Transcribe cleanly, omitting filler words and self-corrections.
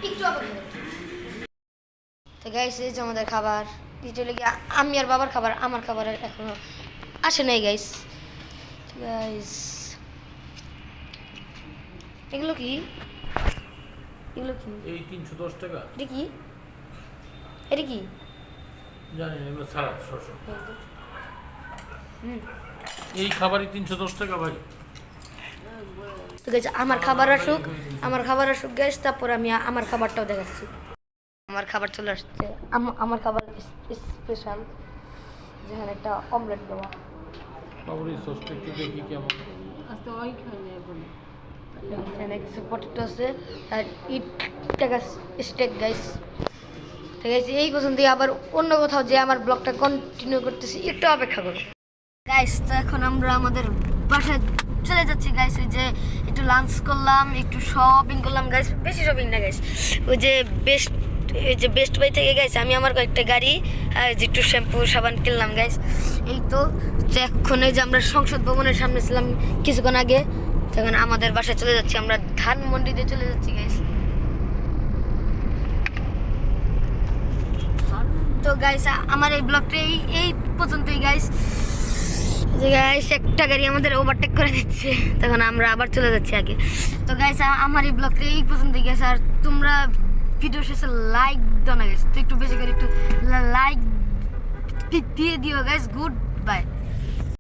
একটু অপেক্ষা করো। তো গাইস এই যে আমাদের খাবার এটা লেগে আমি আর বাবার খাবার, আমার খাবার এখনো আসে নাই গাইস। গাইস এগুলো কি, এগুলো কি? এই 310 টাকা এটা কি, এটা কি? জানি না, এগুলো সালাদ শসা। হুম। এই খাবারই 310 টাকা ভাই। তো গাইস আমার খাবার আসুক গাইস, তারপর আমি আমার খাবারটাও দেখাচ্ছি। আমার খাবার চলে আসছে, আমার খাবার স্পেশাল, যেখানে একটা অমলেট দেওয়া। বাবুর এই সসটা একটু দেখি কেমন। এখানে কিছু পটেটো আছে আর ইট টাকা স্টেক গাইস। ঠিক আছে, এই পর্যন্ত আবার অন্য কোথাও যে আমার ব্লগটা কন্টিনিউ করতেছি, একটু অপেক্ষা করো গাইস। তো এখন আমরা আমাদের বাসায় চলে যাচ্ছি গাইস। ওই যে একটু লাঞ্চ করলাম, একটু শপিং করলাম গাইস, বেশি শপিং না গাইস। ওই যে বেস্ট বাই থেকে গাইস আমি আমার কয়েকটা গাড়ি আর যে একটু শ্যাম্পু সাবান কিনলাম গাইস। এই তো এখন এই যে আমরা সংসদ ভবনের সামনে ছিলাম কিছুক্ষণ আগে, তখন আমাদের বাসায় চলে যাচ্ছি, আমরা ধানমন্ডিতে চলে যাচ্ছি গাইস। তো গাইস আমার এই ব্লগটা এই পর্যন্তই গাইস। যে গাইস একটা গাড়ি আমাদের ওভারটেক করে দিচ্ছে, তখন আমরা আবার চলে যাচ্ছি আগে। তো গাইস আমার এই ব্লগটা এই পর্যন্তই গাইস। আর তোমরা ভিডিও শেষে লাইক দাও না গাইস, তো একটু বেশি করে একটু লাইক দিয়ে দিও গাইস। Good bye.